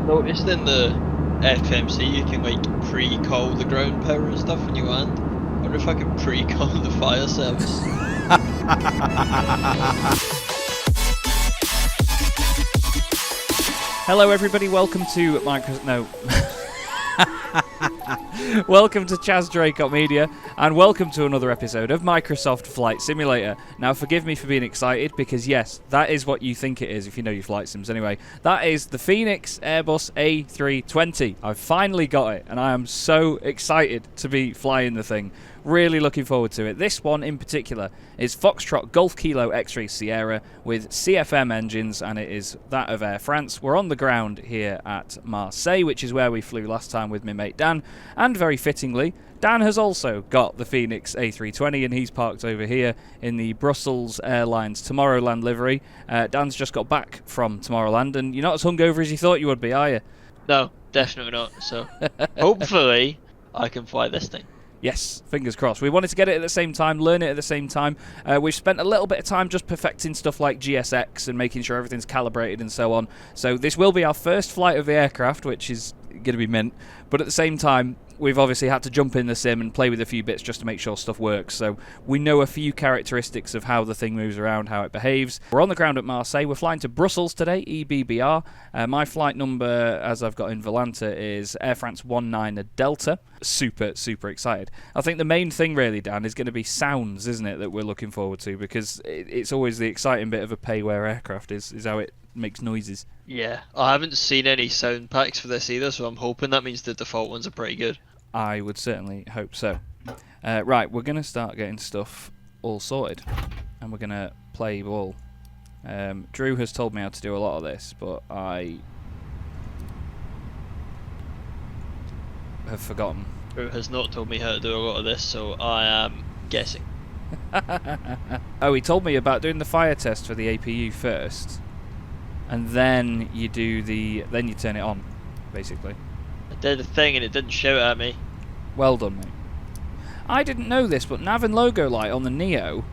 Noticed in the FMC you can like pre-call the ground power and stuff when you land. I wonder if I can pre-call the fire service. Hello everybody, welcome to welcome to Chaz Draycott Media, and welcome to another episode of Microsoft Flight Simulator. Now forgive me for being excited, because yes, that is what you think it is if you know your flight sims anyway. That is the Fenix Airbus A320. I've finally got it, and I am so excited to be flying the thing. Really looking forward to it. This one in particular is Foxtrot Golf Kilo X-Ray Sierra with CFM engines, and it is that of Air France. We're on the ground here at Marseille, which is where we flew last time with my mate Dan, and very fittingly, Dan has also got the Fenix A320, and he's parked over here in the Brussels Airlines Tomorrowland livery. Dan's just got back from Tomorrowland, and you're not as hungover as you thought you would be, are you? No, definitely not. So hopefully I can fly this thing. Yes, fingers crossed. We wanted to get it at the same time, learn it at the same time. We've spent a little bit of time just perfecting stuff like GSX and making sure everything's calibrated and so on. So this will be our first flight of the aircraft, which is going to be mint. But at the same time, we've obviously had to jump in the sim and play with a few bits just to make sure stuff works. So we know a few characteristics of how the thing moves around, how it behaves. We're on the ground at Marseille. We're flying to Brussels today, EBBR. My flight number, as I've got in Volanta, is Air France 19 Delta. Super, super excited. I think the main thing really, Dan, is going to be sounds, isn't it, that we're looking forward to, because it's always the exciting bit of a pay-wear aircraft is how it makes noises. Yeah, I haven't seen any sound packs for this either, so I'm hoping that means the default ones are pretty good. I would certainly hope so. Right, we're going to start getting stuff all sorted, and we're going to play ball. Drew has told me how to do a lot of this, but I have forgotten. Drew has not told me how to do a lot of this, so I am guessing. Oh, he told me about doing the fire test for the APU first, and then you turn it on, basically. I did a thing and it didn't shout at me. Well done, mate. I didn't know this, but nav and logo light on the Neo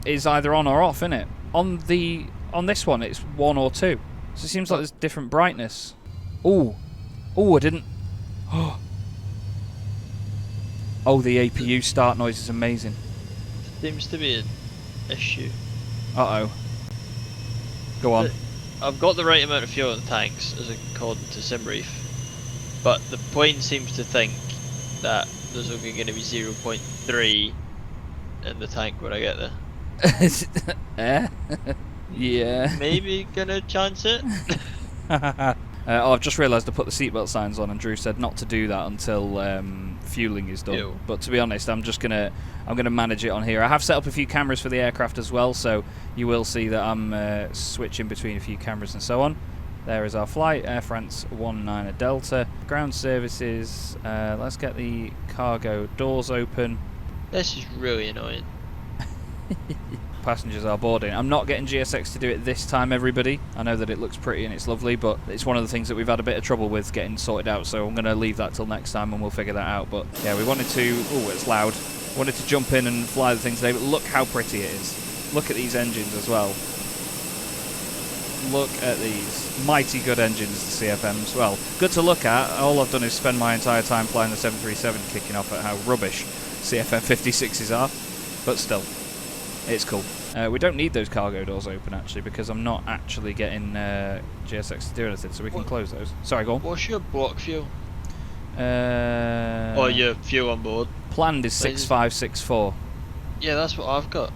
is either on or off, isn't it? On this one, it's 1 or 2. So it seems like there's different brightness. Ooh, I didn't. Oh, the APU start noise is amazing. Seems to be an issue. Uh-oh. Go on. I've got the right amount of fuel in the tanks, as according to SimBrief. But the plane seems to think that there's only going to be 0.3 in the tank when I get there. Yeah. Maybe gonna chance it. I've just realised I put the seatbelt signs on, and Drew said not to do that until fueling is done. Ew. But to be honest, I'm gonna manage it on here. I have set up a few cameras for the aircraft as well, so you will see that I'm switching between a few cameras and so on. There is our flight, Air France 19 Delta. Ground services, let's get the cargo doors open. This is really annoying. Passengers are boarding. I'm not getting GSX to do it this time, everybody. I know that it looks pretty and it's lovely, but it's one of the things that we've had a bit of trouble with getting sorted out, so I'm going to leave that till next time and we'll figure that out. But yeah, we wanted to... Oh, it's loud. Wanted to jump in and fly the thing today, but look how pretty it is. Look at these engines as well. Look at these. Mighty good engines, the CFMs. Well, good to look at. All I've done is spend my entire time flying the 737, kicking off at how rubbish CFM 56s are. But still, it's cool. We don't need those cargo doors open, actually, because I'm not actually getting GSX to do anything, so we can close those. Sorry, go on. What's your block fuel? Or your fuel on board? Planned is 6564. Yeah, that's what I've got.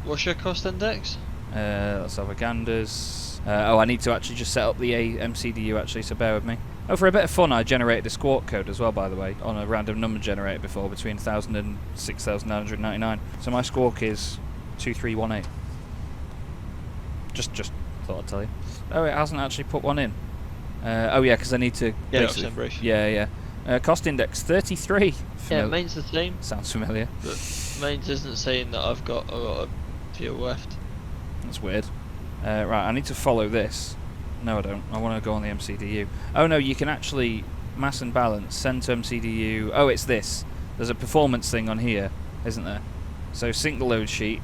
What's your cost index? Let's have Aganda's. I need to actually just set up the MCDU, actually, so bear with me. Oh, for a bit of fun, I generated a squawk code as well, by the way, on a random number generator before, between 1,000 and 6,999. So my squawk is 2318. Just thought I'd tell you. Oh, it hasn't actually put one in. Oh yeah, because I need to... Yeah. Cost index 33. Yeah, mine's the same. Sounds familiar. But mine isn't saying that I've got a lot of fuel left. That's weird. Right, I need to follow this. No, I don't. I want to go on the MCDU. Oh no, you can actually mass and balance, send to MCDU. Oh, it's this. There's a performance thing on here, isn't there? So sync the load sheet,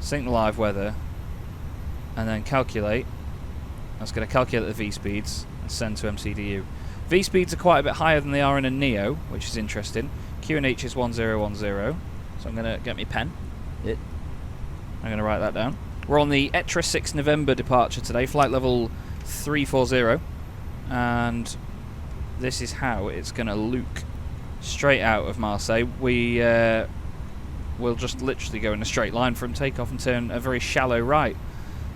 sync the live weather, and then calculate, That's going to calculate the V-speeds and send to MCDU. V-speeds are quite a bit higher than they are in a Neo, which is interesting. QNH is 1010, so I'm going to get my pen. I'm going to write that down. We're on the ETRA 6 November departure today, flight level 340, and this is how it's going to look straight out of Marseille. We will just literally go in a straight line from takeoff and turn a very shallow right,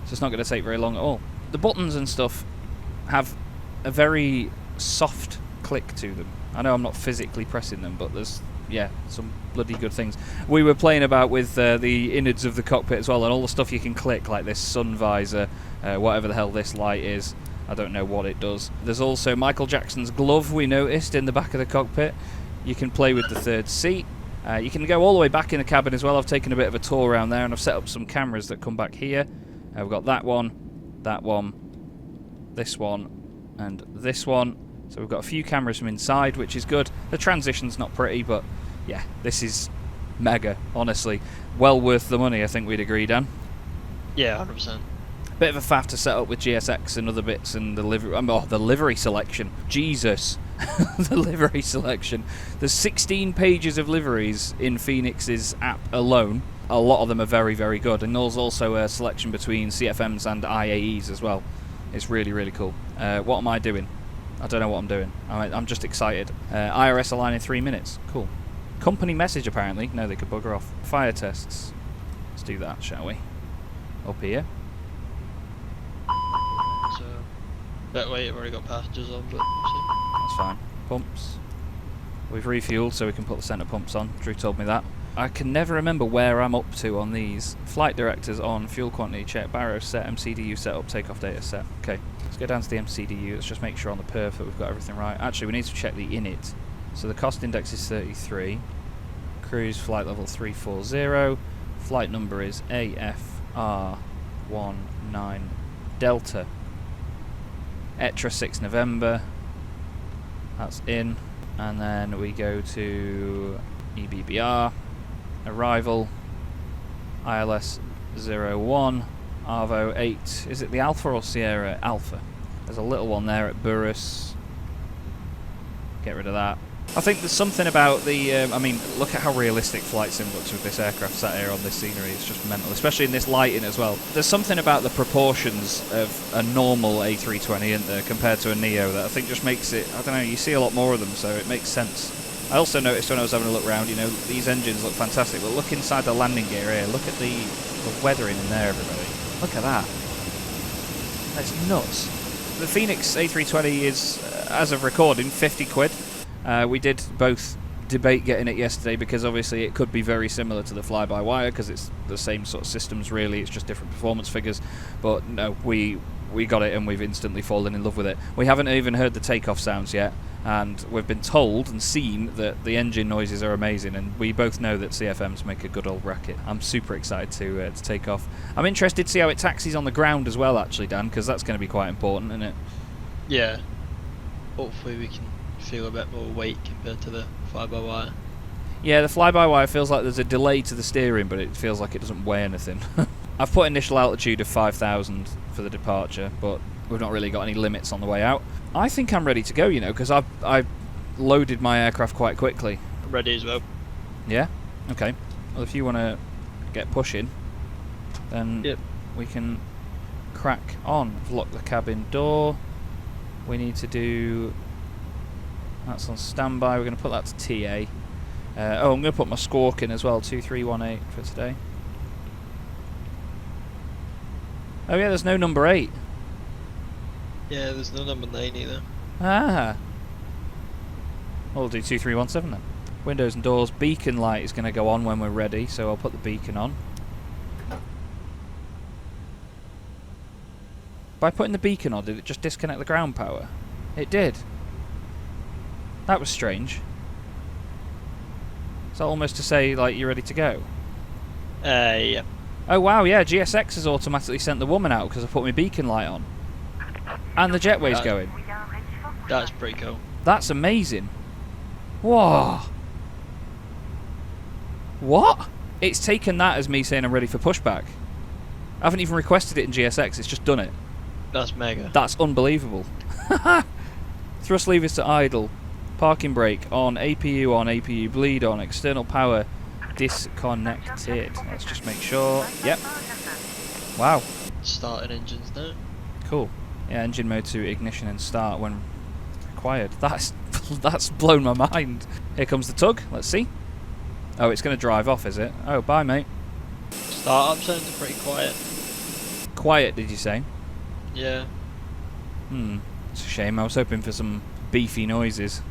so it's not going to take very long at all. The buttons and stuff have a very soft click to them. I know I'm not physically pressing them, but there's some bloody good things. We were playing about with the innards of the cockpit as well, and all the stuff you can click, like this sun visor, whatever the hell this light is. I don't know what it does. There's also Michael Jackson's glove we noticed in the back of the cockpit. You can play with the third seat. You can go all the way back in the cabin as well. I've taken a bit of a tour around there, and I've set up some cameras that come back here. We've got that one, this one, and this one. So we've got a few cameras from inside, which is good. The transition's not pretty, but yeah, this is mega, honestly. Well worth the money, I think we'd agree, Dan. Yeah, 100%. Bit of a faff to set up with GSX and other bits, and the livery selection. Jesus. The livery selection. There's 16 pages of liveries in Fenix's app alone. A lot of them are very, very good, and there's also a selection between CFMs and IAEs as well. It's really, really cool. What am I doing? I don't know what I'm doing. I'm just excited. IRS align in 3 minutes. Cool. Company message, apparently. No, they could bugger off. Fire tests. Let's do that, shall we? Up here. So, that way I've already got passengers on, but That's fine. Pumps. We've refueled, so we can put the centre pumps on. Drew told me that. I can never remember where I'm up to on these. Flight directors on, fuel quantity check, barrow set, MCDU set up, takeoff data set. Okay, let's go down to the MCDU. Let's just make sure on the perf that we've got everything right. Actually, we need to check the init. So the cost index is 33. Cruise flight level 340. Flight number is AFR19 Delta. ETRA 6 November. That's in. And then we go to EBBR. Arrival, ILS 01, Arvo 8. Is it the Alpha or Sierra? Alpha. There's a little one there at Burris. Get rid of that. I think there's something about the... I mean, look at how realistic Flight Sim looks with this aircraft sat here on this scenery. It's just mental, especially in this lighting as well. There's something about the proportions of a normal A320, isn't there, compared to a Neo, that I think just makes it... I don't know, you see a lot more of them, so it makes sense. I also noticed when I was having a look around, you know, these engines look fantastic, but look inside the landing gear here. Look at the weathering in there, everybody. Look at that. That's nuts. The Fenix A320 is, as of recording, 50 quid. We did both debate getting it yesterday because obviously it could be very similar to the fly-by-wire because it's the same sort of systems really, it's just different performance figures. But no, we got it and we've instantly fallen in love with it. We haven't even heard the takeoff sounds yet, and we've been told and seen that the engine noises are amazing, and we both know that CFMs make a good old racket. I'm super excited to take off. I'm interested to see how it taxis on the ground as well, actually, Dan, because that's going to be quite important, isn't it? Yeah. Hopefully we can feel a bit more weight compared to the fly-by-wire. Yeah, the fly-by-wire feels like there's a delay to the steering, but it feels like it doesn't weigh anything. I've put initial altitude of 5,000 for the departure, but we've not really got any limits on the way out. I think I'm ready to go, you know, because I've loaded my aircraft quite quickly. I'm ready as well. Yeah? Okay. Well, if you want to get pushing, then yep, we can crack on. Lock the cabin door. We need to do... That's on standby. We're going to put that to TA. I'm going to put my squawk in as well, 2318 for today. Oh yeah, there's no number 8. Yeah, there's no number 9 either. Ah. Well, we'll do 2317 then. Windows and doors. Beacon light is going to go on when we're ready, so I'll put the beacon on. By putting the beacon on, did it just disconnect the ground power? It did. That was strange. Is that almost to say, like, you're ready to go? Yeah. Oh wow, yeah, GSX has automatically sent the woman out because I put my beacon light on. And the jetway's going. That's pretty cool. That's amazing. Whoa. What? It's taken that as me saying I'm ready for pushback. I haven't even requested it in GSX, it's just done it. That's mega. That's unbelievable. Thrust levers to idle. Parking brake on. APU on. APU bleed on. External power disconnected. Let's just make sure. Yep. Wow. Starting engines now. Cool. Yeah, engine mode to ignition and start when required. That's blown my mind. Here comes the tug. Let's see. Oh, it's going to drive off, is it? Oh, bye, mate. Startup sounds pretty quiet. Quiet, did you say? Yeah. It's a shame. I was hoping for some beefy noises.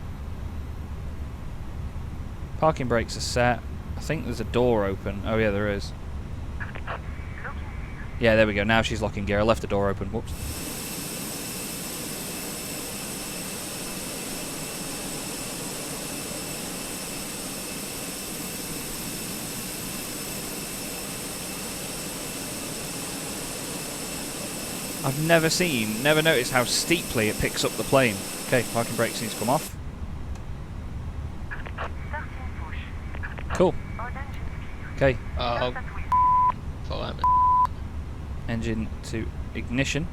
Parking brakes are set. I think there's a door open. Oh, yeah, there is. Yeah, there we go. Now she's locking gear. I left the door open. Whoops. I've never noticed how steeply it picks up the plane. Okay, parking brakes need to come off. Cool. Okay. Oh. Fuck that. Engine to ignition.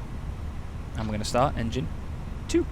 And we're going to start engine 2.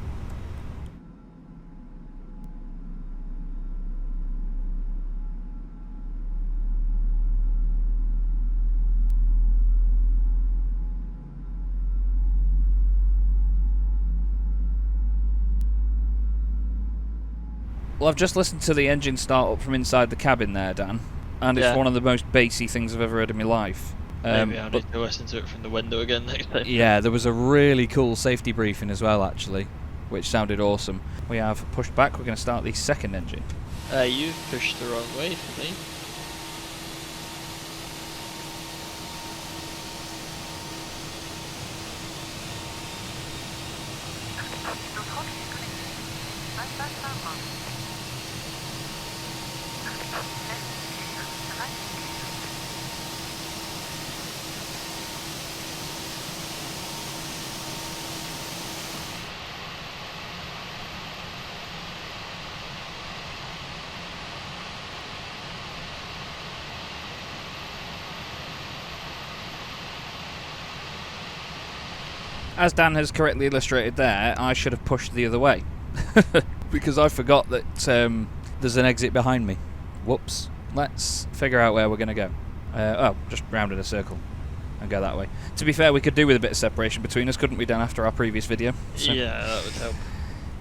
Well, I've just listened to the engine start up from inside the cabin there, Dan, and it's one of the most bassy things I've ever heard in my life. Maybe I'll need to listen to it from the window again next time. Yeah, there was a really cool safety briefing as well, actually, which sounded awesome. We have pushed back. We're going to start the second engine. You've pushed the wrong way for me. As Dan has correctly illustrated there, I should have pushed the other way. Because I forgot that there's an exit behind me. Whoops. Let's figure out where we're going to go. Just round in a circle and go that way. To be fair, we could do with a bit of separation between us, couldn't we, Dan, after our previous video? So, yeah, that would help.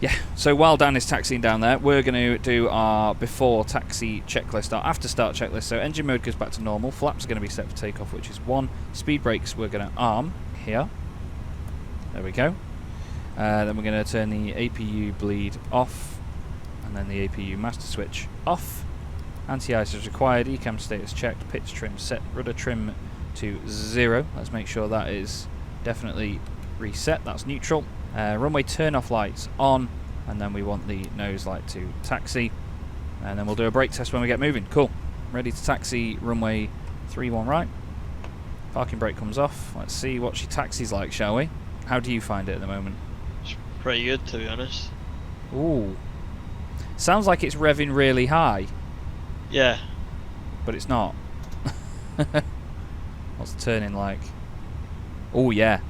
Yeah, so while Dan is taxiing down there, we're going to do our before taxi checklist, our after start checklist. So engine mode goes back to normal, flaps are going to be set for takeoff, which is 1. Speed brakes we're going to arm here. There we go. Then we're going to turn the APU bleed off, and then the APU master switch off. Anti-ice is required, ECAM status checked, pitch trim set, rudder trim to 0. Let's make sure that is definitely reset, that's neutral. Runway turn off lights on, and then we want the nose light to taxi, and then we'll do a brake test when we get moving. Cool. Ready to taxi runway 31 right. Parking brake comes off. Let's see what she taxis like, shall we? How do you find it at the moment? It's pretty good, to be honest. Ooh. Sounds like it's revving really high. Yeah. But it's not. What's the turning like? Oh, yeah.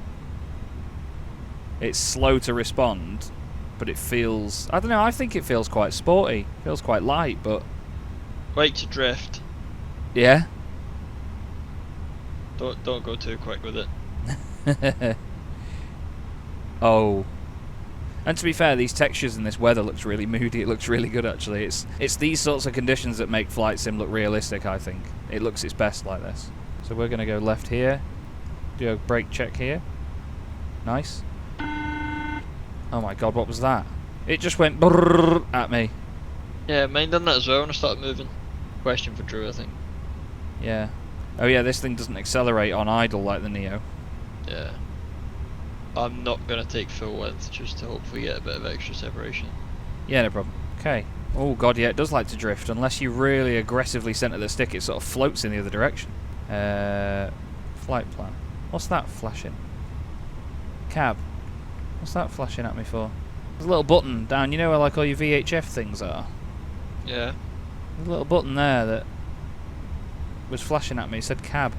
It's slow to respond, but it feels... I don't know, I think it feels quite sporty. Feels quite light, but... Wait to drift. Yeah? Don't go too quick with it. Oh. And to be fair, these textures and this weather looks really moody. It looks really good, actually. It's these sorts of conditions that make Flight Sim look realistic, I think. It looks its best like this. So we're going to go left here. Do a brake check here. Nice. Oh my god, what was that? It just went brrrr at me. Yeah, mine done that as well when I started moving. Question for Drew, I think. Yeah. Oh yeah, this thing doesn't accelerate on idle like the Neo. Yeah. I'm not going to take full width just to hopefully get a bit of extra separation. Yeah, no problem. Okay. Oh god, yeah, it does like to drift. Unless you really aggressively centre the stick, it sort of floats in the other direction. Flight plan. What's that flashing? Cab. What's that flashing at me for? There's a little button down, you know where like all your VHF things are? Yeah. There's a little button there that was flashing at me, it said cab.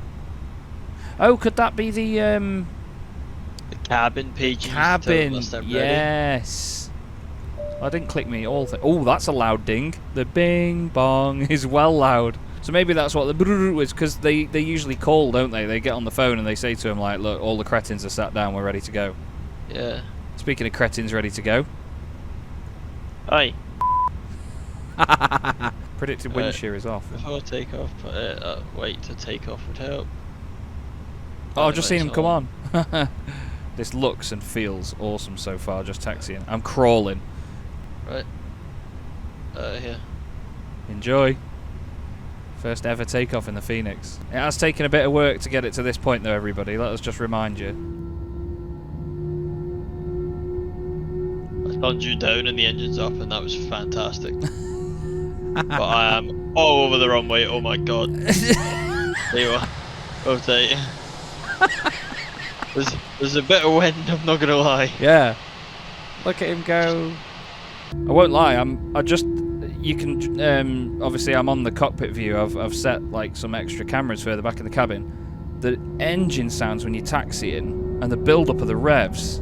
Oh, could that be the The cabin page. You used to tell them Cabin, last time, ready? yes. I didn't click me all thing. Oh, that's a loud ding. The bing bong is well loud. So maybe that's what the brrrr is, because they usually call, don't they? They get on the phone and they say to him, like, look, all the cretins are sat down, we're ready to go. Yeah. Speaking of cretins ready to go. Aye. Predicted wind shear is off. Before takeoff, wait to take off would help. Oh, I've just seen him come on. This looks and feels awesome so far, just taxiing. I'm crawling. Right. Here. Enjoy. First ever takeoff in the Phoenix. It has taken a bit of work to get it to this point though, everybody. Let us just remind you. I turned you down and the engine's up and that was fantastic. But I am all over the runway, oh my god. There you are. Okay. There's a bit of wind, I'm not gonna lie. Yeah. Look at him go. I won't lie, you can, obviously I'm on the cockpit view, I've set like some extra cameras further back in the cabin. The engine sounds when you're taxiing, and the build-up of the revs.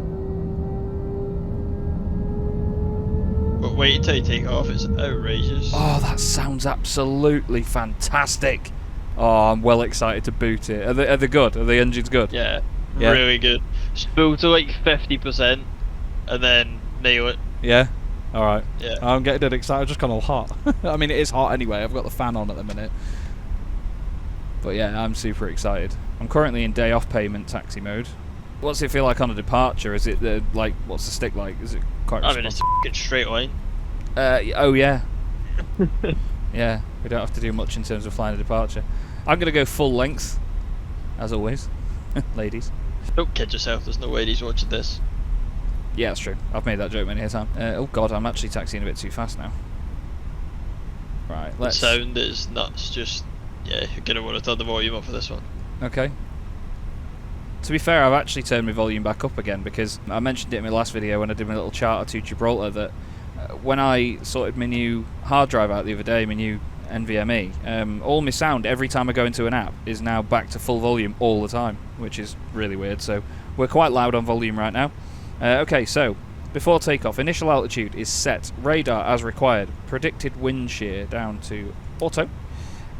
But wait until you take off, it's outrageous. Oh, that sounds absolutely fantastic. Oh, I'm well excited to boot it. Are they good? Are the engines good? Yeah, Yeah. really good. Spool to like 50% and then nail it. Yeah? Alright. Yeah. I'm getting dead excited. I've just gone all hot. I mean, it is hot anyway. I've got the fan on at the minute. But yeah, I'm super excited. I'm currently in day off payment taxi mode. What's it feel like on a departure? Is it like, what's the stick like? Is it quite I mean, it's a f***ing straight line. oh yeah. Yeah, we don't have to do much in terms of flying a departure. I'm going to go full length, as always. Ladies. Don't kid yourself, there's no way he's watching this. Yeah, that's true. I've made that joke many a time. Oh god, I'm actually taxiing a bit too fast now. Right, let's... The sound is nuts, just... Yeah, you're going to want to turn the volume up for this one. Okay. To be fair, I've actually turned my volume back up again, because I mentioned it in my last video when I did my little charter to Gibraltar that when I sorted my new hard drive out the other day, my new NVMe, all my sound every time I go into an app is now back to full volume all the time, which is really weird. So we're quite loud on volume right now. Okay, so before takeoff, initial altitude is set, radar as required, predicted wind shear down to auto.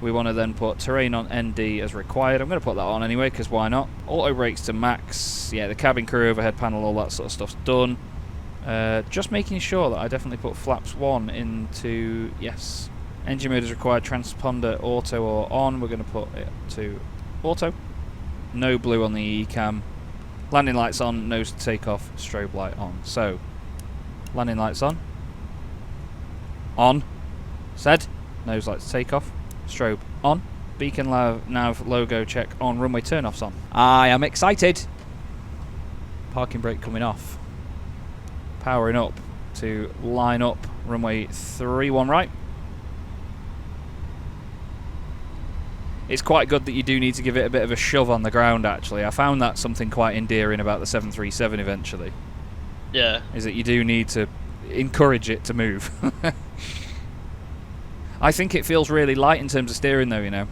We want to then put terrain on ND as required. I'm going to put that on anyway, because why not? Auto brakes to max. Yeah, the cabin crew overhead panel, all that sort of stuff's done. Just making sure that I definitely put flaps 1 into, yes. Engine mode is required, transponder auto or on. We're going to put it to auto. No blue on the E-cam. Landing lights on, nose to take off, strobe light on. So, landing lights on. On. Said. Nose lights take off. Strobe on. Beacon nav logo check on. Runway turn-offs on. I am excited. Parking brake coming off. Powering up to line up runway 31 right. It's quite good that you do need to give it a bit of a shove on the ground, actually. I found that something quite endearing about the 737 eventually. Yeah. Is that you do need to encourage it to move. I think it feels really light in terms of steering though, you know.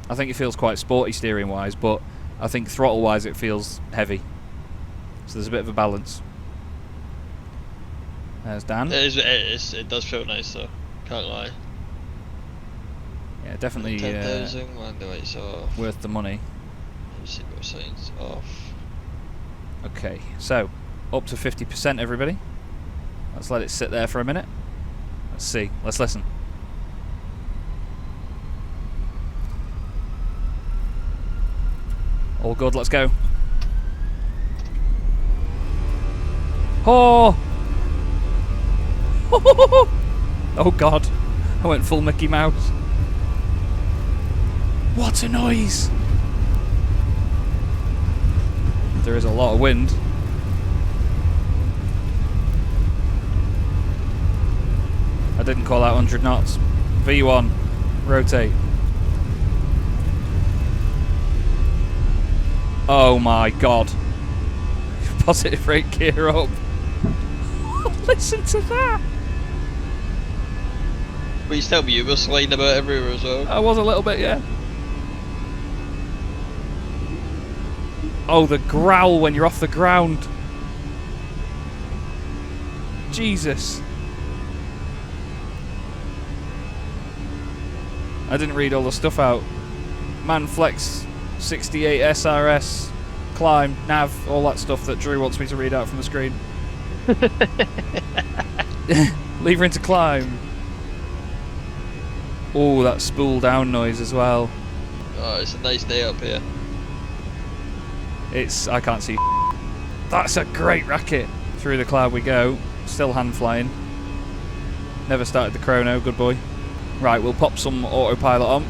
I think it feels quite sporty steering wise, but I think throttle wise it feels heavy. So there's a bit of a balance. There's Dan. It does feel nice though, can't lie. Yeah, definitely 10,000, land lights off. worth the money. Seatbelt signs off. Okay, so up to 50% everybody. Let's let it sit there for a minute. Let's see, let's listen. All good, let's go. Oh! Oh god, I went full Mickey Mouse. What a noise! There is a lot of wind. I didn't call out 100 knots. V1, rotate. Oh my god. Positive rate gear up. Listen to that! Please tell me you were sliding about everywhere as well. I was a little bit, yeah. Oh, the growl when you're off the ground. Jesus. I didn't read all the stuff out. Manflex 68 SRS, climb, nav, all that stuff that Drew wants me to read out from the screen. Lever into climb. Oh, that spool down noise as well. Oh, it's a nice day up here. I can't see. That's a great racket. Through the cloud we go. Still hand flying. Never started the chrono, good boy. Right, we'll pop some autopilot on.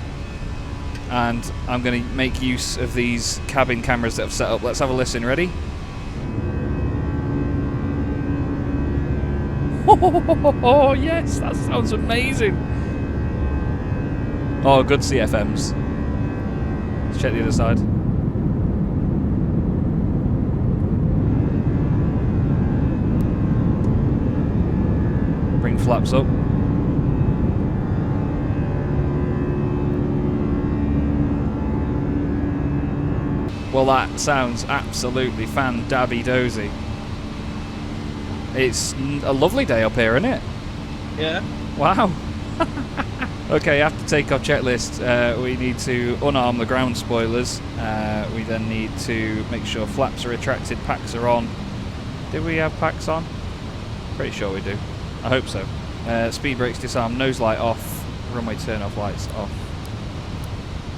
And I'm going to make use of these cabin cameras that I've set up. Let's have a listen, ready? Oh, yes, that sounds amazing. Oh, good CFMs. Let's check the other side. Bring flaps up. Well, that sounds absolutely fan-dabby-dozy. It's a lovely day up here, isn't it? Yeah. Wow. Okay, after takeoff checklist, we need to unarm the ground spoilers. We then need to make sure flaps are retracted, packs are on. Did we have packs on? Pretty sure we do. I hope so. Speed brakes disarmed, nose light off, runway turn off lights off.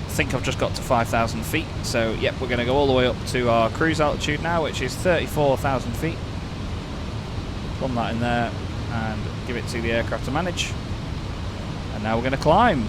I think I've just got to 5,000 feet, so yep, we're going to go all the way up to our cruise altitude now, which is 34,000 feet. Plumb that in there and give it to the aircraft to manage. And now we're going to climb.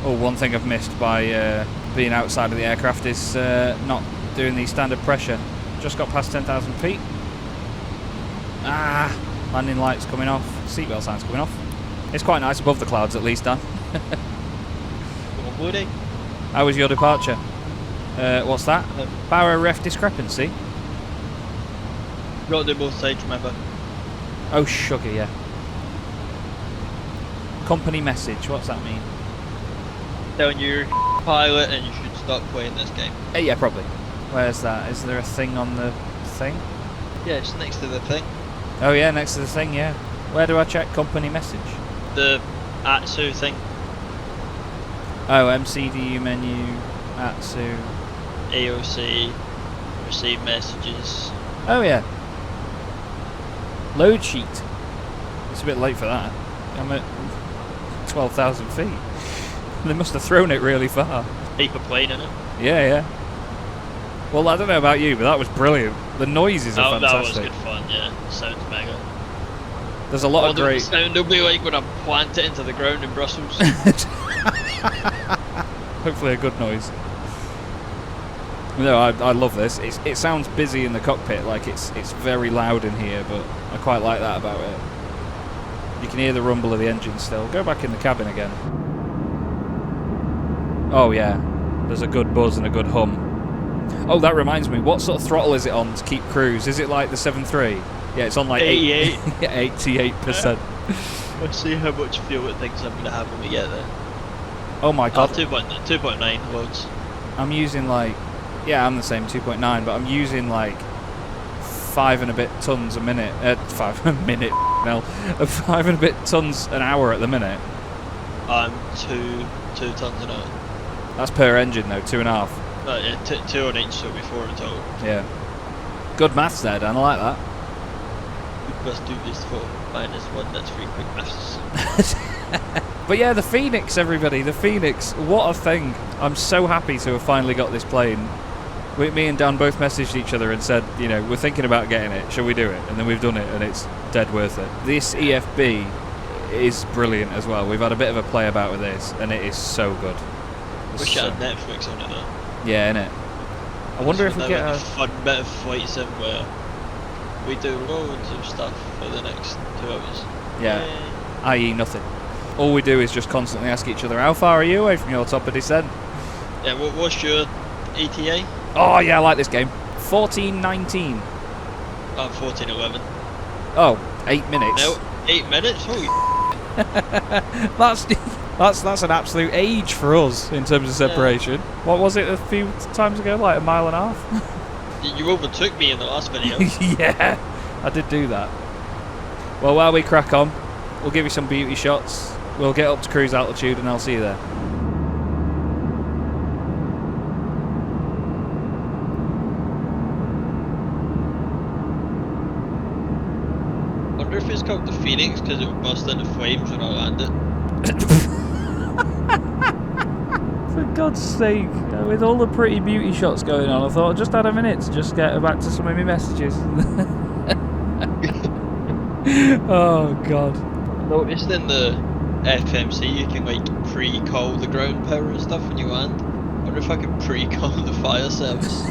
Oh, one thing I've missed by being outside of the aircraft is not doing the standard pressure. Just got past 10,000 feet. Ah, landing lights coming off, seatbelt signs coming off. It's quite nice above the clouds at least, Dan. Woody? How was your departure? What's that? Power ref discrepancy? Got to do both sides, remember? Oh, sugar, yeah. Company message, what's that mean? Telling your pilot and you should stop playing this game. Yeah, probably. Where's that? Is there a thing on the thing? Yeah, it's next to the thing. Oh yeah, next to the thing, yeah. Where do I check company message? The ATSU thing. Oh, MCDU menu, ATSU. AOC, receive messages. Oh yeah. Load sheet. It's a bit late for that. I'm at 12,000 feet. They must have thrown it really far. Keep a plane in it. Yeah, yeah. Well, I don't know about you, but that was brilliant. The noises are fantastic. That was good fun, yeah. Sounds mega. There's a lot of great... The sound will be like when I plant it into the ground in Brussels. Hopefully a good noise. No, I love this. It sounds busy in the cockpit, like it's very loud in here, but I quite like that about it. You can hear the rumble of the engine still. Go back in the cabin again. Oh yeah, there's a good buzz and a good hum. Oh, that reminds me, what sort of throttle is it on to keep cruise? Is it like the 7.3? Yeah, it's on like 88. 88%. Let's see how much fuel it thinks I'm going to have when we get there. Oh my god. 2.9 loads. I'm using like, yeah, I'm the same, 2.9, but I'm using like 5 and a bit tons a minute. 5 a minute, no. 5 and a bit tons an hour at the minute. I'm 2 tons an hour. That's per engine though, 2.5. Yeah, 2 on each, so it'll be 4 in total. Yeah. Good maths there, Dan, I like that. Let's do this for -1, that's 3 quick maths. But yeah, the Fenix, everybody, the Fenix, what a thing. I'm so happy to have finally got this plane. Me and Dan both messaged each other and said, you know, we're thinking about getting it, shall we do it? And then we've done it, and it's dead worth it. This EFB is brilliant as well. We've had a bit of a play about with this, and it is so good. Wish I had Netflix on it though. Yeah, innit? I wonder if we get a fun bit of flight sim where we do loads of stuff for the next 2 hours. Yeah. I.e. nothing. All we do is just constantly ask each other, how far are you away from your top of descent? Yeah, what's your ETA? Oh yeah, I like this game. 14:19. Oh, 14:11. Oh, 8 minutes. No, 8 minutes? Holy That's an absolute age for us in terms of separation. Yeah. What was it a few times ago? Like 1.5 miles? You overtook me in the last video. Yeah, I did do that. Well, while we crack on, we'll give you some beauty shots. We'll get up to cruise altitude and I'll see you there. Wonder if it's called the Phoenix because it would burst into flames when I landed. For God's sake, with all the pretty beauty shots going on, I thought I just had a minute to just get back to some of my messages. Oh God. I noticed in the FMC you can like pre-call the ground power and stuff when you land. I wonder if I could pre-call the fire service.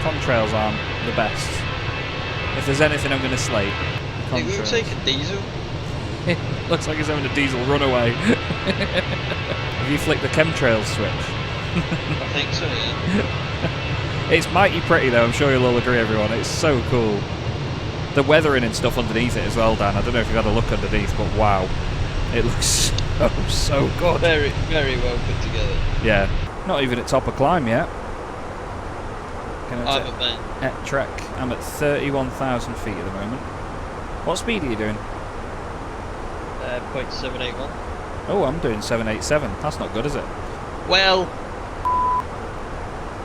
Contrails aren't the best. If there's anything I'm going to slate, it looks like a diesel. It looks like it's having a diesel runaway. Have you flicked the chemtrails switch? I think so, yeah. It's mighty pretty though, I'm sure you'll all agree, everyone. It's so cool. The weathering and stuff underneath it as well, Dan. I don't know if you've had a look underneath, but wow. It looks so good. Very, very well put together. Yeah. Not even at top of climb yet. I haven't been. At Trek, I'm at 31,000 feet at the moment. What speed are you doing? 0.781. Oh, I'm doing 787. That's not good, is it? Well.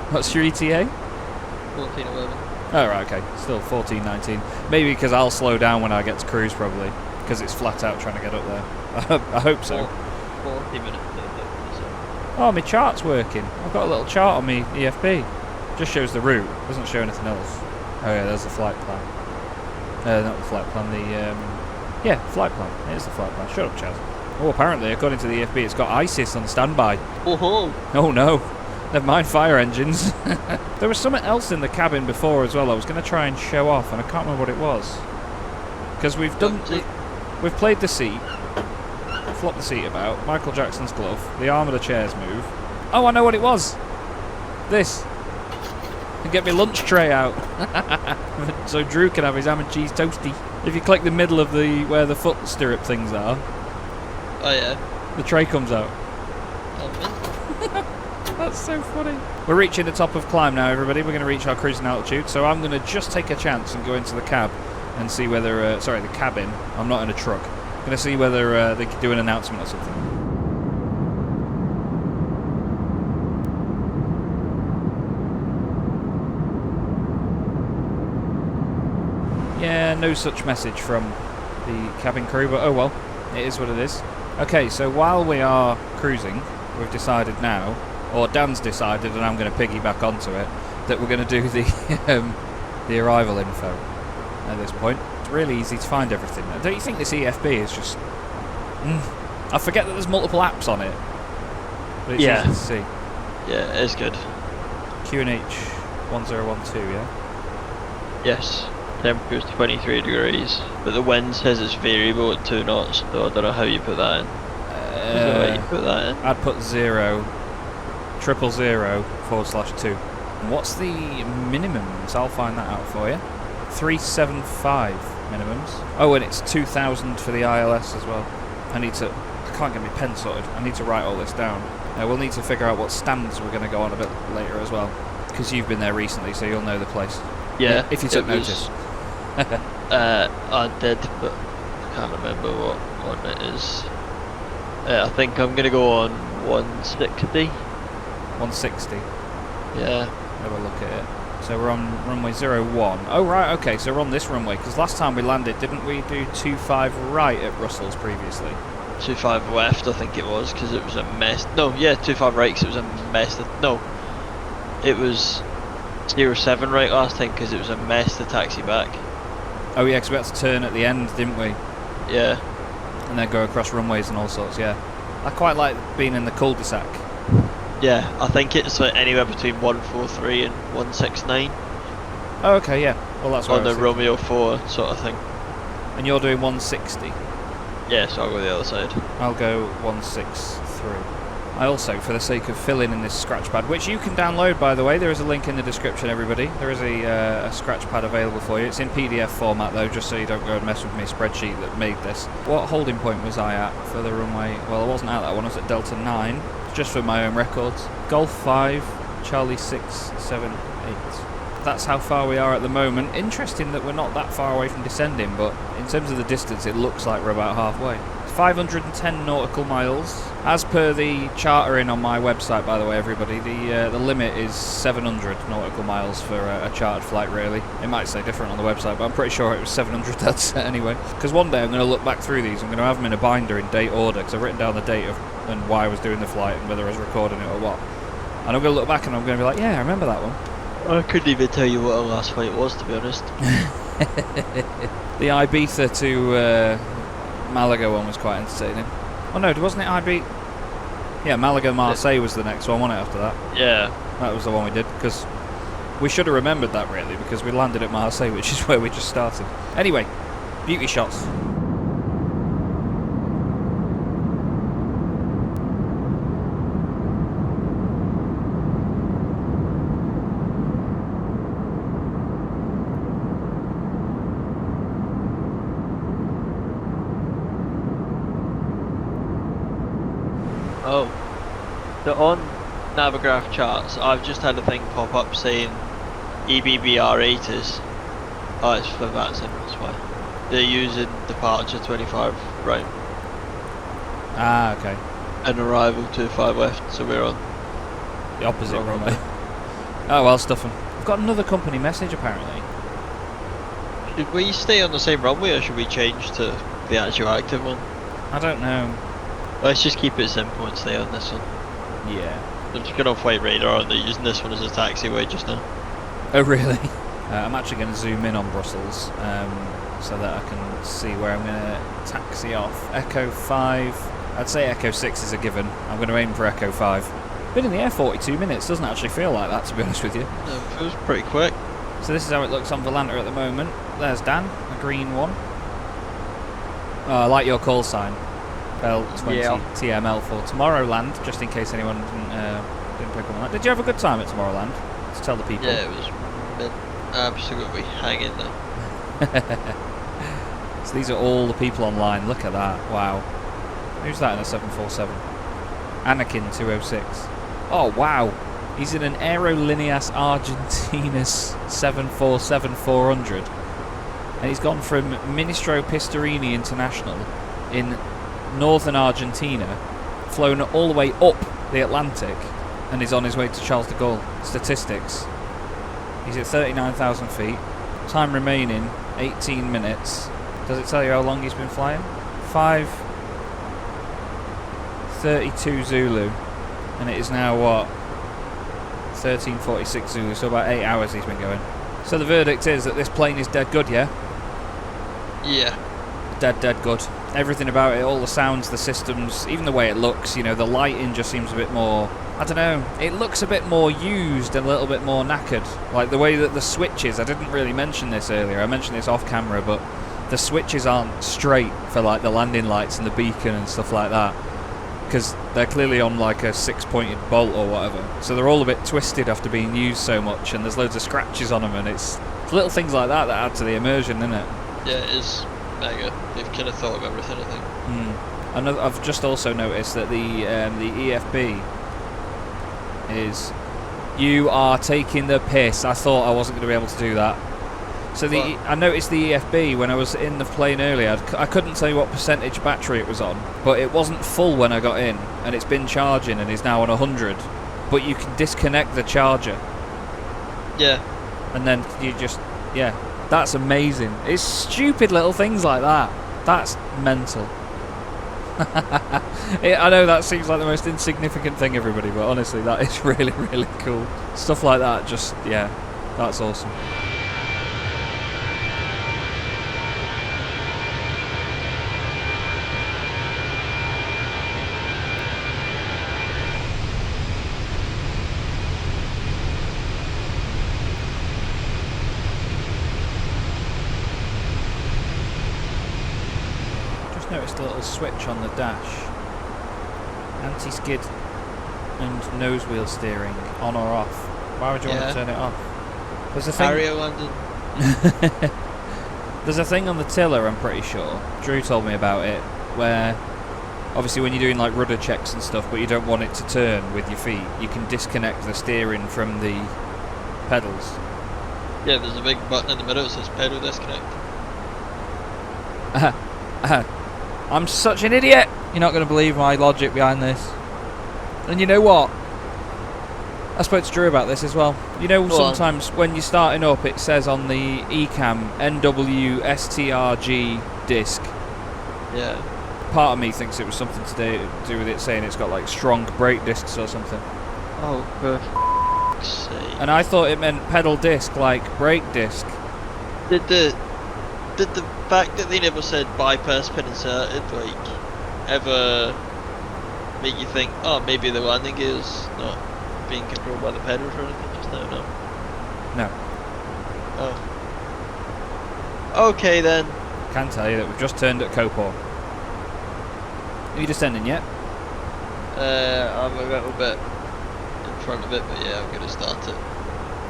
What's your ETA? 14:11. Oh, right, okay. Still 14:19. Maybe because I'll slow down when I get to cruise, probably. Because it's flat out trying to get up there. I hope so. 40 minutes. Oh, my chart's working. I've got a little chart on my EFB. Just shows the route, doesn't show anything else. Oh yeah, there's the flight plan. Not the flight plan, yeah, flight plan. It is the flight plan. Shut up, Chaz. Oh, apparently, according to the EFB, it's got ISIS on standby. Oh no. Never mind fire engines. There was something else in the cabin before as well I was going to try and show off, and I can't remember what it was. Because we've played the seat, flopped the seat about, Michael Jackson's glove, the arm of the chairs move. Oh, I know what it was! This. And get my lunch tray out. So Drew can have his ham and cheese toasty. If you click the middle of where the foot stirrup things are. Oh yeah. The tray comes out. That's so funny. We're reaching the top of climb now, everybody. We're going to reach our cruising altitude. So I'm going to just take a chance and go into the cab and see whether... sorry, the cabin. I'm not in a truck. I'm going to see whether they can do an announcement or something. Yeah, no such message from the cabin crew, but oh well, it is what it is. Okay, so while we are cruising, we've decided now, or Dan's decided, and I'm going to piggyback onto it, that we're going to do the arrival info at this point. It's really easy to find everything. Don't you think this EFB is just... I forget that there's multiple apps on it, but it's easy to see. Yeah, it is good. QNH 1012, yeah? Yes. Temperature's 23 degrees, but the wind says it's variable at 2 knots, so I don't know how you put that in. Is there a way you put that in? I'd put 0, 000/2. What's the minimums? I'll find that out for you. 375 minimums. Oh, and it's 2,000 for the ILS as well. I need to I can't get my pen sorted. I need to write all this down. We'll need to figure out what stands we're going to go on a bit later as well, because you've been there recently, so you'll know the place. Yeah. If you took notice. I did, but I can't remember what one it is. I think I'm going to go on 160. 160. Yeah. Have a look at it. So we're on runway 01. Oh right, okay, so we're on this runway, because last time we landed, didn't we do 25 right at Russell's previously? 25 left, I think it was, because it was a mess. No, yeah, 25 right, because it was a mess. No, it was 07 right last time, because it was a mess to taxi back. Oh yeah, because we had to turn at the end, didn't we? Yeah. And then go across runways and all sorts, yeah. I quite like being in the cul-de-sac. Yeah, I think it's like anywhere between 143 and 169. Oh, okay, yeah. Well, that's what on the Romeo 4 sort of thing. And you're doing 160? Yeah, so I'll go the other side. I'll go 163. I also, for the sake of filling in this scratch pad, which you can download, by the way, there is a link in the description, everybody. There is a scratch pad available for you. It's in PDF format, though, just so you don't go and mess with my spreadsheet that made this. What holding point was I at for the runway? Well, I wasn't at that one. I was at Delta 9, just for my own records. Golf 5, Charlie 6, 7, 8. That's how far we are at the moment. Interesting that we're not that far away from descending, but in terms of the distance, it looks like we're about halfway. 510 nautical miles. As per the chartering on my website, by the way, everybody, the limit is 700 nautical miles for a chartered flight, really. It might say different on the website, but I'm pretty sure it was 700 dead set anyway. Because one day I'm going to look back through these, I'm going to have them in a binder in date order, because I've written down the date of and why I was doing the flight and whether I was recording it or what. And I'm going to look back and I'm going to be like, yeah, I remember that one. I couldn't even tell you what our last flight was, to be honest. The Ibiza to Malaga one was quite entertaining. Oh no, wasn't it Ibiza? Yeah, Malaga Marseille was the next one, wasn't it, after that? Yeah. That was the one we did, because we should have remembered that, really, because we landed at Marseille, which is where we just started. Anyway, beauty shots. Oh, so on Navigraph charts, I've just had a thing pop up saying EBBR8 is. Oh, it's for that sim, that's why. They're using departure 25 right. Ah, okay. And arrival 25 left, so we're on the opposite runway. Oh well, stuff 'em. I've got another company message apparently. Should we stay on the same runway or should we change to the actual active one? I don't know. Let's just keep it simple and stay on this one. Yeah. I'm just going off Flight Radar and they're using this one as a taxiway just now. Oh really? I'm actually going to zoom in on Brussels so that I can see where I'm going to taxi off. Echo 5. I'd say Echo 6 is a given. I'm going to aim for Echo 5. Been in the air 42 minutes. Doesn't actually feel like that, to be honest with you. No, it feels pretty quick. So this is how it looks on Volanta at the moment. There's Dan, a green one. Oh, I like your call sign. Bell 20 yeah. TML for Tomorrowland, just in case anyone didn't pick up on that. Did you have a good time at Tomorrowland? To tell the people. Yeah, it was absolutely hanging there. So these are all the people online. Look at that. Wow. Who's that in a 747? Anakin 206. Oh, wow. He's in an Aerolíneas Argentinas 747-400. And he's gone from Ministro Pistarini International in northern Argentina, flown all the way up the Atlantic, and is on his way to Charles de Gaulle. Statistics. He's at 39,000 feet. Time remaining, 18 minutes. Does it tell you how long he's been flying? 5:32 Zulu. And it is now, what? 13:46 Zulu, so about 8 hours he's been going. So the verdict is that this plane is dead good, yeah? Yeah. Dead good. Everything about it, all the sounds, the systems, even the way it looks, you know, the lighting just seems a bit more, I don't know, it looks a bit more used and a little bit more knackered. Like the way that the switches, I didn't really mention this earlier, I mentioned this off camera, but the switches aren't straight for like the landing lights and the beacon and stuff like that, because they're clearly on like a 6-pointed bolt or whatever, so they're all a bit twisted after being used so much, and there's loads of scratches on them, and it's little things like that add to the immersion, isn't it? Yeah, it is mega. They've kind of thought of everything, I think. I've just also noticed that the EFB is... You are taking the piss. I thought I wasn't going to be able to do that. So I noticed the EFB when I was in the plane earlier. I couldn't tell you what percentage battery it was on, but it wasn't full when I got in, and it's been charging and is now on 100. But you can disconnect the charger. Yeah. And then you just... Yeah. That's amazing. It's stupid little things like that. That's mental. I know that seems like the most insignificant thing, everybody, but honestly, that is really, really cool. Stuff like that, just, yeah, that's awesome. Noticed a little switch on the dash. Anti-skid and nose wheel steering on or off. Why would you want to turn it off? There's a thing. Area London. There's a thing on the tiller, I'm pretty sure. Drew told me about it, where obviously when you're doing like rudder checks and stuff, but you don't want it to turn with your feet, you can disconnect the steering from the pedals. Yeah, there's a big button in the middle that says pedal disconnect. I'm such an idiot! You're not going to believe my logic behind this. And you know what? I spoke to Drew about this as well. You know, sometimes when you're starting up, it says on the ECAM NWSTRG disc. Yeah. Part of me thinks it was something to do with it saying it's got like strong brake discs or something. Oh, for f***'s sake. And I thought it meant pedal disc, like brake disc. Did the fact that they never said bypass pin inserted, like, ever make you think, oh, maybe the landing gear's not being controlled by the pedals or anything just now? No. No. Oh. Okay then. I can tell you that we've just turned at Copor. Are you descending yet? I'm a little bit in front of it, but yeah, I'm gonna start it.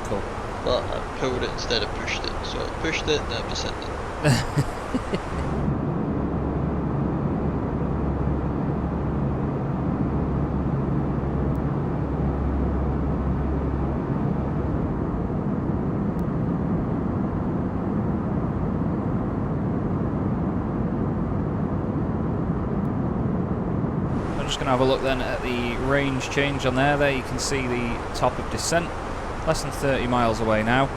Cool. But I pulled it instead of pushed it, so I pushed it and I'm descending. I'm just going to have a look then at the range change on there. There you can see the top of descent. Less than 30 miles away now.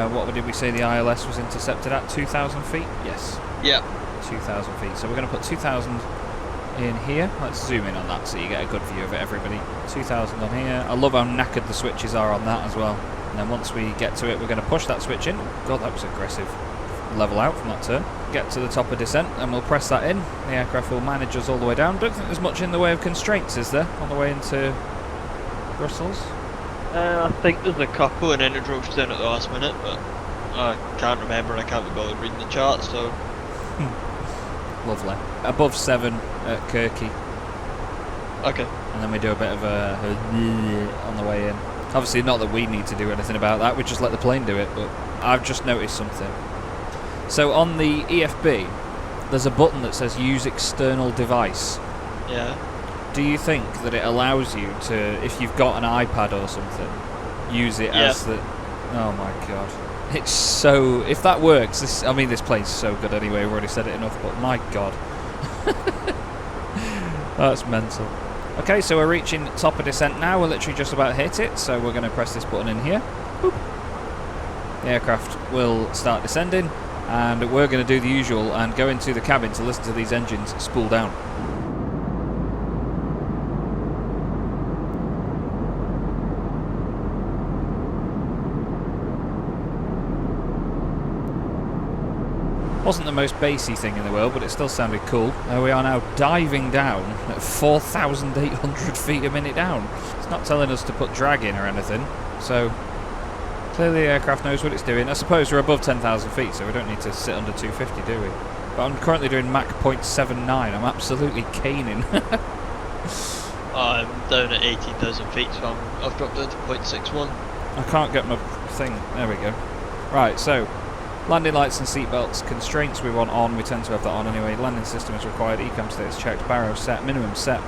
What did we say the ILS was intercepted at? 2,000 feet? Yes. Yeah. 2,000 feet. So we're going to put 2,000 in here. Let's zoom in on that so you get a good view of it, everybody. 2,000 on here. I love how knackered the switches are on that as well. And then once we get to it, we're going to push that switch in. God, that was aggressive. Level out from that turn. Get to the top of descent and we'll press that in. The aircraft will manage us all the way down. Don't think there's much in the way of constraints, is there, on the way into Brussels? I think there's a couple and then it drops down at the last minute, but I can't remember and I can't be bothered reading the chart, so... Lovely. Above 7 at Kirky. Okay. And then we do a bit of a on the way in. Obviously not that we need to do anything about that, we just let the plane do it, but I've just noticed something. So on the EFB, there's a button that says use external device. Yeah. Do you think that it allows you to, if you've got an iPad or something, use it as the... Oh my god. It's so... If that works, this plane's so good anyway, we've already said it enough, but my god. That's mental. Okay, so we're reaching top of descent now, we're literally just about hit it, so we're going to press this button in here. Boop. The aircraft will start descending, and we're going to do the usual and go into the cabin to listen to these engines spool down. Wasn't the most bassy thing in the world, but it still sounded cool. We are now diving down at 4,800 feet a minute down. It's not telling us to put drag in or anything, so clearly the aircraft knows what it's doing. I suppose we're above 10,000 feet, so we don't need to sit under 250, do we? But I'm currently doing Mach 0.79. I'm absolutely caning. I'm down at 18,000 feet, so I've dropped down to 0.61. I can't get my thing. There we go. Right, so Landing lights and seatbelts, constraints we want on, we tend to have that on anyway. Landing system is required, ECAM status checked, barrow set, minimum set,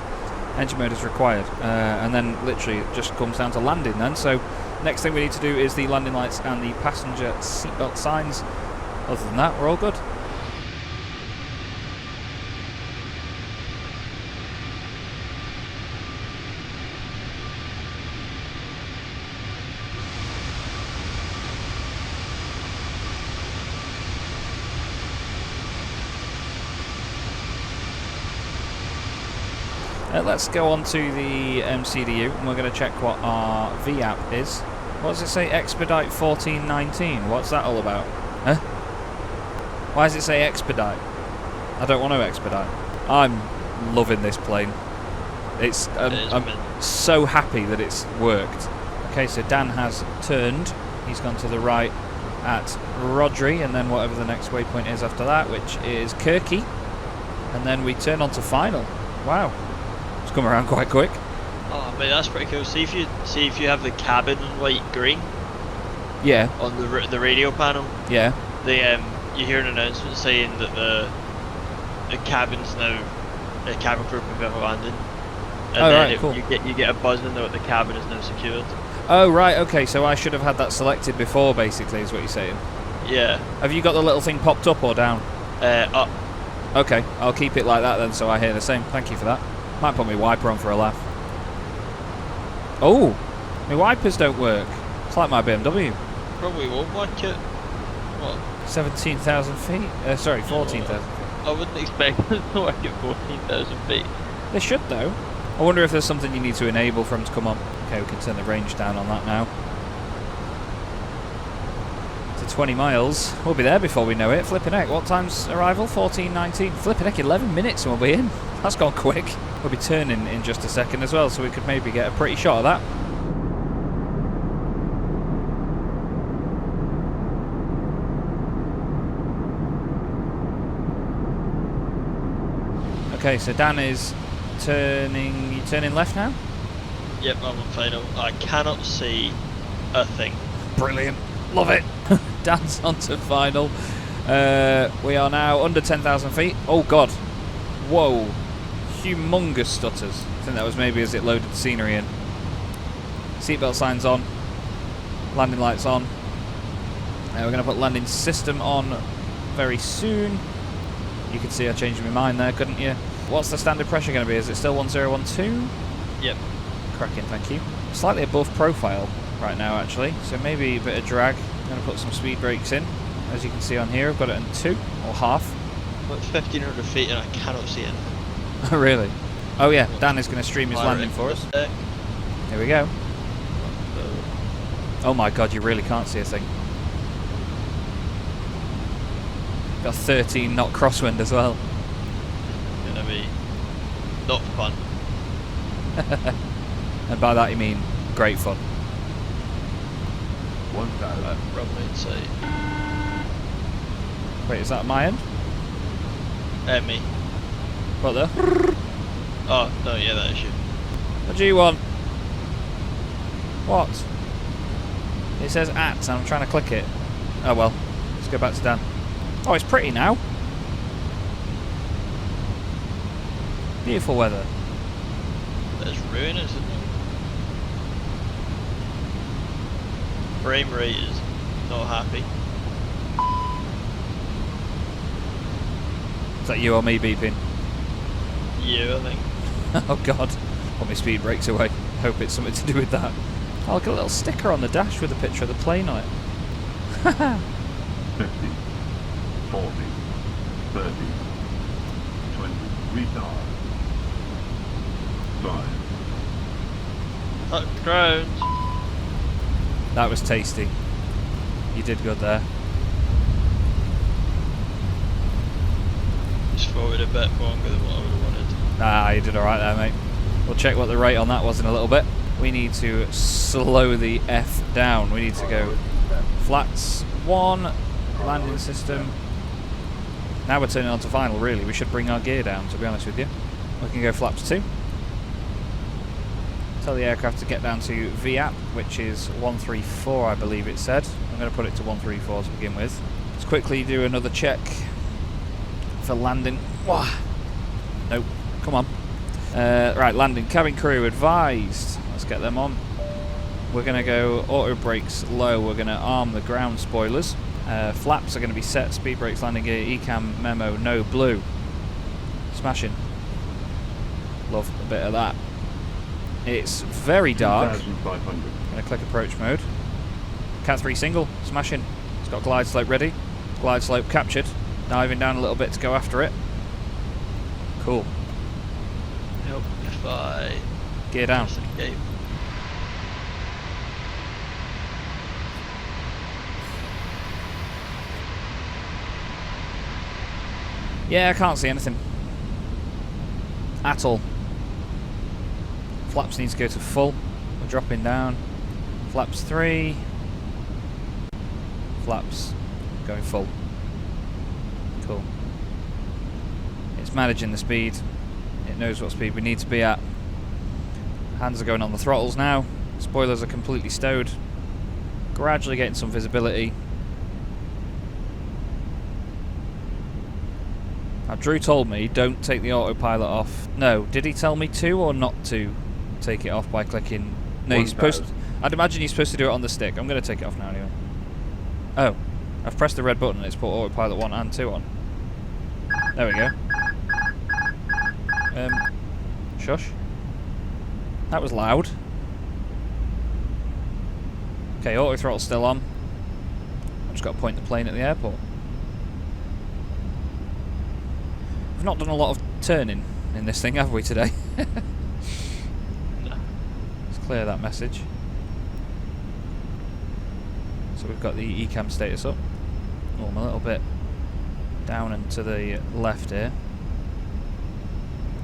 engine mode is required. And then literally it just comes down to landing then. So next thing we need to do is the landing lights and the passenger seatbelt signs. Other than that, we're all good. Let's go on to the MCDU and we're going to check what our VAP is. What does it say? Expedite 1419. What's that all about? Huh? Why does it say expedite? I don't want to expedite. I'm loving this plane. I'm so happy that it's worked. Okay, so Dan has turned. He's gone to the right at Rodri, and then whatever the next waypoint is after that, which is Kirky. And then we turn on to final. Wow. It's come around quite quick. Oh mate, that's pretty cool. See if you have the cabin in light green. Yeah. On the radio panel. Yeah. You hear an announcement saying that the cabin's now a cabin crew have landed. And then cool. you get a buzzing that the cabin is now secured. Oh right, okay. So I should have had that selected before, basically, is what you're saying. Yeah. Have you got the little thing popped up or down? Up. Okay, I'll keep it like that then, so I hear the same. Thank you for that. Might put my wiper on for a laugh. Oh, my wipers don't work. It's like my BMW. Probably won't work it. What? 17,000 feet? Sorry, 14,000 feet. I wouldn't expect it to work at 14,000 feet. They should though. I wonder if there's something you need to enable for them to come on. Okay, we can turn the range down on that now. To 20 miles. We'll be there before we know it. Flipping heck, what time's arrival? 14:19. Flipping heck, 11 minutes and we'll be in. That's gone quick. We'll be turning in just a second as well, so we could maybe get a pretty shot of that. Okay, so Dan is turning. You turning left now? Yep, I'm on final. I cannot see a thing. Brilliant. Love it. Dan's on to final. We are now under 10,000 feet. Oh god. Whoa. Humongous stutters. I think that was maybe as it loaded the scenery in. Seatbelt signs on. Landing lights on. We're going to put landing system on very soon. You could see I changed my mind there, couldn't you? What's the standard pressure going to be? Is it still 1012? Yep. Cracking, thank you. Slightly above profile right now, actually. So maybe a bit of drag. I'm going to put some speed brakes in. As you can see on here, I've got it in 2 or half. About 1,500 feet and I cannot see anything. Oh, really? Oh, yeah. Dan is going to stream his landing for us. Here we go. Oh my god, you really can't see a thing. Got 13 knot crosswind as well. It's going to be not fun. And by that you mean great fun. One guy probably inside. Wait, is that my end? Me. What the? Oh, no, yeah, that is you. What do you want? What? It says at, and I'm trying to click it. Oh well, let's go back to Dan. Oh, it's pretty now. Beautiful weather. It's ruinous, isn't it? Frame rate is not happy. Is that you or me beeping? You, I think. Oh god. Put my speed brakes away. Hope it's something to do with that. Oh, look at a little sticker on the dash with a picture of the plane on it. 50, 40, 30, 20, retard. 5. Touch ground. That was tasty. You did good there. Just forward a bit longer than what I would have wanted. Ah, you did alright there, mate. We'll check what the rate on that was in a little bit. We need to slow the F down. We need to go flats 1, landing system. Now we're turning on to final, really. We should bring our gear down, to be honest with you. We can go flaps 2. Tell the aircraft to get down to VAP, which is 134, I believe it said. I'm going to put it to 134 to begin with. Let's quickly do another check for landing. Wah. Nope. Come on. Right, landing. Cabin crew advised. Let's get them on. We're going to go auto brakes low. We're going to arm the ground spoilers. Flaps are going to be set. Speed brakes, landing gear, ECAM, memo, no blue. Smashing. Love a bit of that. It's very dark. 2,500. Going to click approach mode. Cat 3 single. Smashing. It's got glide slope ready. Glide slope captured. Diving down a little bit to go after it. Cool. Nope, if I... Gear down. Escape. Yeah, I can't see anything. At all. Flaps need to go to full. We're dropping down. Flaps 3. Flaps going full. Cool. It's managing the speed. It knows what speed we need to be at. Hands are going on the throttles now. Spoilers are completely stowed. Gradually getting some visibility. Now Drew told me don't take the autopilot off. No, did he tell me to or not to take it off by clicking? No, you're supposed to, I'd imagine you're supposed to do it on the stick. I'm going to take it off now anyway. Oh, I've pressed the red button and it's put autopilot 1 and 2 on. There we go. Shush. That was loud. Okay, auto throttle's still on. I've just got to point the plane at the airport. We've not done a lot of turning in this thing, have we, today? No. Let's clear that message. So we've got the ECAM status up. Oh, I'm a little bit down and to the left here.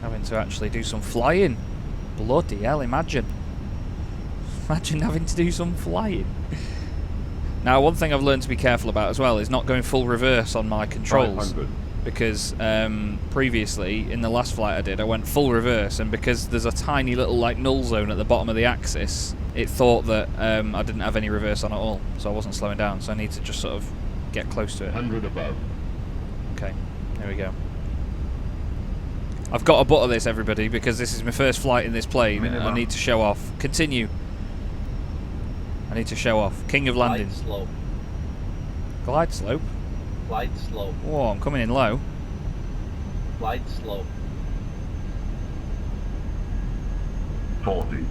Having to actually do some flying. Bloody hell, imagine. Imagine having to do some flying. Now, one thing I've learned to be careful about as well is not going full reverse on my controls. 500. Because previously, in the last flight I did, I went full reverse, and because there's a tiny little like null zone at the bottom of the axis, it thought that I didn't have any reverse on at all, so I wasn't slowing down, so I need to just sort of get close to it. 100 above. Okay, there we go. I've got a butt of this, everybody, because this is my first flight in this plane, and I need to show off. Continue. I need to show off. King of landing. Glide slope. Glide slope? Glide slope. Whoa, I'm coming in low. Glide slope. 40.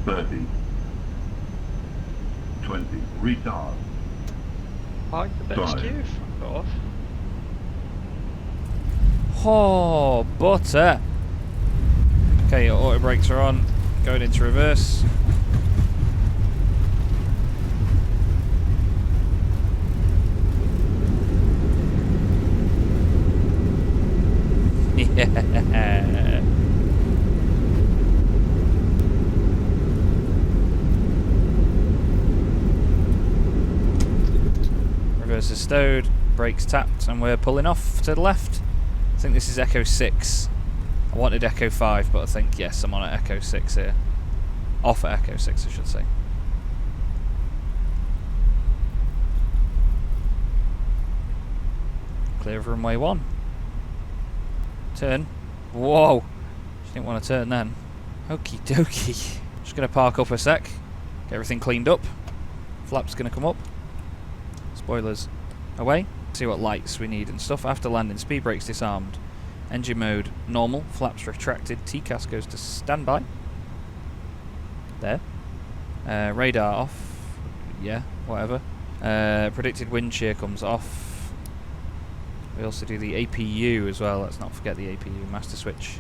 30. 20. Retard. Park the best Five. queue, fuck off. Oh, butter. Okay, your auto brakes are on. Going into reverse. Yeah. Reverse is stowed, brakes tapped, and we're pulling off to the left. I think this is Echo 6. I wanted Echo 5, but I think, yes, I'm on at Echo 6 here. Off at Echo 6, I should say. Clear of runway 1. Turn. Whoa! She didn't want to turn then. Okie dokie. Just going to park up a sec. Get everything cleaned up. Flaps going to come up. Spoilers away. See what lights we need and stuff. After landing, speed brakes disarmed. Engine mode normal. Flaps retracted. TCAS goes to standby. There. Radar off. Yeah, whatever. Predicted wind shear comes off. We also do the APU as well. Let's not forget the APU. Master switch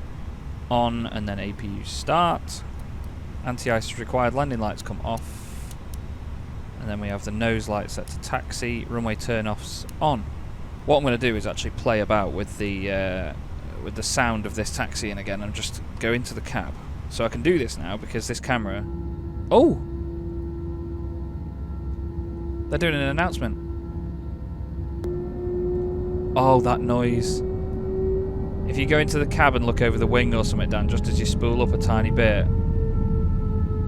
on and then APU start. Anti-ice is required. Landing lights come off. And then we have the nose light set to taxi. Runway turn-offs on. What I'm going to do is actually play about with the sound of this taxiing again and just go into the cab. So I can do this now because this camera... Oh! They're doing an announcement. Oh, that noise. If you go into the cab and look over the wing or something, Dan, just as you spool up a tiny bit,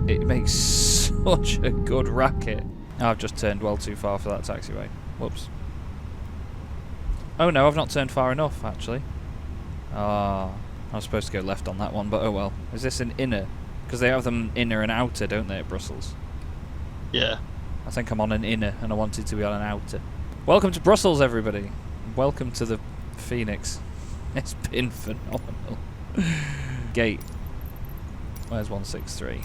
it makes such a good racket. Oh, I've just turned well too far for that taxiway. Whoops. Oh no, I've not turned far enough, actually. Ah, I was supposed to go left on that one, but oh well. Is this an inner? Because they have them inner and outer, don't they, at Brussels? Yeah. I think I'm on an inner, and I wanted to be on an outer. Welcome to Brussels, everybody. Welcome to the Phoenix. It's been phenomenal. Gate. Where's 163?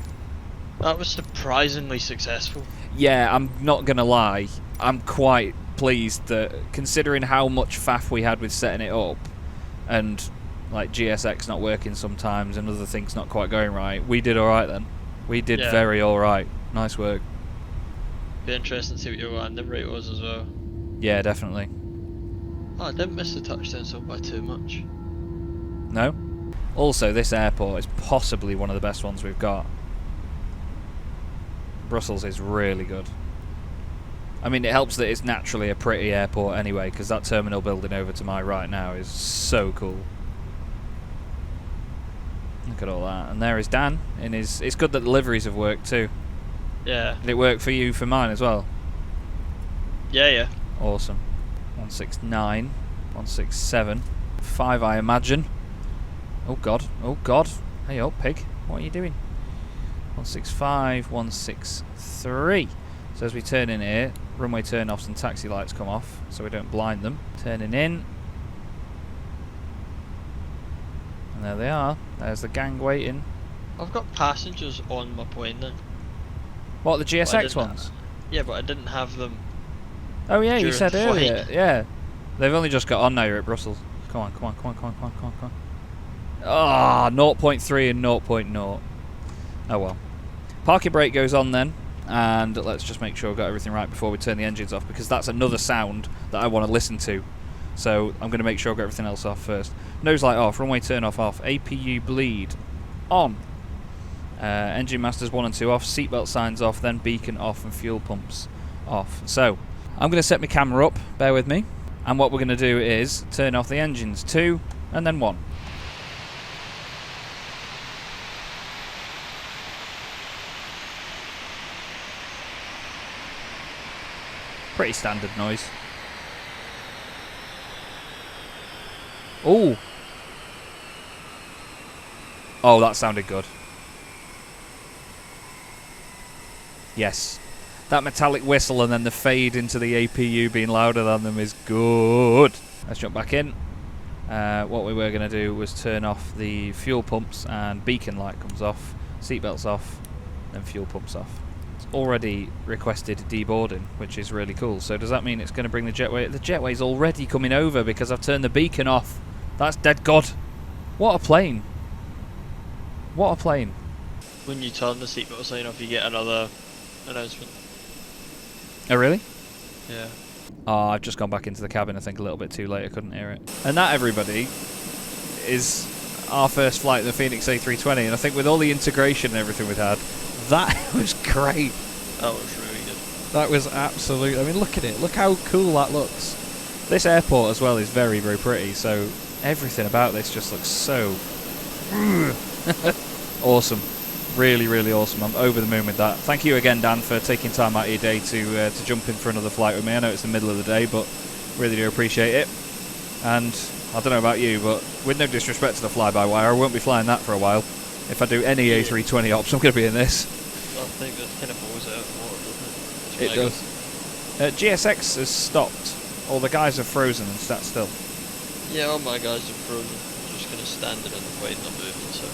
That was surprisingly successful. Yeah, I'm not going to lie. I'm quite pleased that, considering how much faff we had with setting it up, and like GSX not working sometimes and other things not quite going right, we did alright then. We did very alright. Nice work. Be interesting to see what your landing rate was as well. Yeah, definitely. Oh, I didn't miss the touchdown zone by too much. No? Also, this airport is possibly one of the best ones we've got. Brussels is really good. I mean, it helps that it's naturally a pretty airport anyway, because that terminal building over to my right now is so cool. Look at all that. And there is Dan. In his. It's good that the liveries have worked too. Yeah. Did it work for you for mine as well? Yeah, yeah. Awesome. 169, 167, 5 I imagine. Oh god, oh god. Hey up, pig. What are you doing? 165, 163. So as we turn in here, runway turn-offs and taxi lights come off, so we don't blind them. Turning in. And there they are. There's the gang waiting. I've got passengers on my plane then. What, the But I GSX didn't ones? Yeah, but I didn't have them. Oh yeah, you during said the flight. earlier. Yeah. They've only just got on now, you're at Brussels. Come on, come on, come on, come on, come on, come on, come on. Ah, 0.3 and 0.0. Oh well. Parking brake goes on then, and let's just make sure we've got everything right before we turn the engines off, because that's another sound that I want to listen to. So I'm going to make sure I've got everything else off first. Nose light off, runway turn off, APU bleed on. Engine masters 1 and 2 off, seatbelt signs off, then beacon off and fuel pumps off. So I'm going to set my camera up, bear with me, and what we're going to do is turn off the engines, 2 and then 1. Pretty standard noise. Ooh. Oh, that sounded good. Yes. That metallic whistle and then the fade into the APU being louder than them is good. Let's jump back in. What we were going to do was turn off the fuel pumps, and beacon light comes off, seatbelts off, then fuel pumps off. It's already requested deboarding, which is really cool. So does that mean it's going to bring the jetway? The jetway's already coming over because I've turned the beacon off. That's dead god. What a plane. What a plane. When you turn the seatbelt sign off, you get another announcement. Oh really? Yeah. Oh, I've just gone back into the cabin, I think a little bit too late, I couldn't hear it. And that, everybody, is our first flight of the Fenix A320, and I think with all the integration and everything we'd had, that was great. That was really good. That was absolute. I mean, look at it. Look how cool that looks. This airport as well is very, very pretty, so everything about this just looks so awesome. Really, really awesome. I'm over the moon with that. Thank you again, Dan, for taking time out of your day to jump in for another flight with me. I know it's the middle of the day, but really do appreciate it. And I don't know about you, but with no disrespect to the fly-by-wire, I won't be flying that for a while. If I do any A320 ops, I'm going to be in this. I think this kind of falls out of the water, doesn't it? It does. GSX has stopped. All the guys are frozen and sat still. Yeah, all my guys are frozen. I'm just kind of standing in the plane, not moving, so...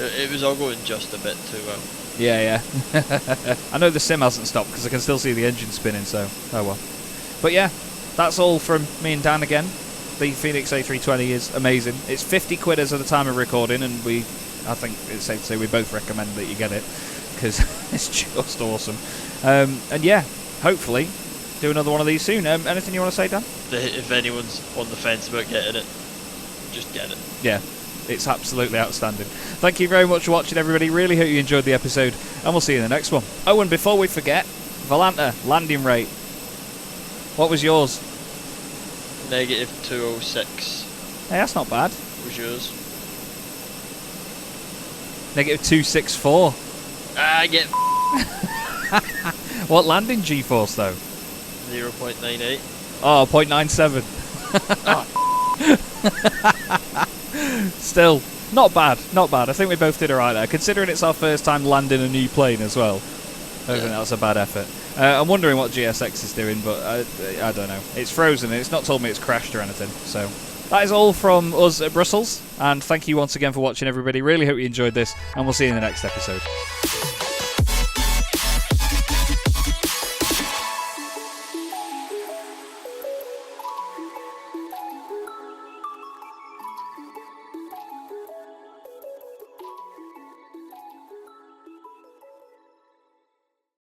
It was all going just a bit too well. Yeah, yeah. I know the sim hasn't stopped because I can still see the engine spinning, so oh well. But yeah, that's all from me and Dan again. The Fenix A320 is amazing. It's 50 quid as of the time of recording, and I think it's safe to say we both recommend that you get it because it's just awesome. And yeah, hopefully do another one of these soon. Anything you want to say, Dan? If anyone's on the fence about getting it, just get it. Yeah. It's absolutely outstanding. Thank you very much for watching, everybody. Really hope you enjoyed the episode, and we'll see you in the next one. Oh, and before we forget, Volanta, landing rate. What was yours? Negative 206. Hey, that's not bad. What was yours? Negative 264. I get... What landing G-force though? 0.98. Oh, 0.97. Still, not bad, not bad. I think we both did alright there, considering it's our first time landing a new plane as well. I don't think that's a bad effort. I'm wondering what GSX is doing, but I don't know. It's frozen and it's not told me it's crashed or anything. So that is all from us at Brussels, and thank you once again for watching, everybody. Really hope you enjoyed this, and we'll see you in the next episode.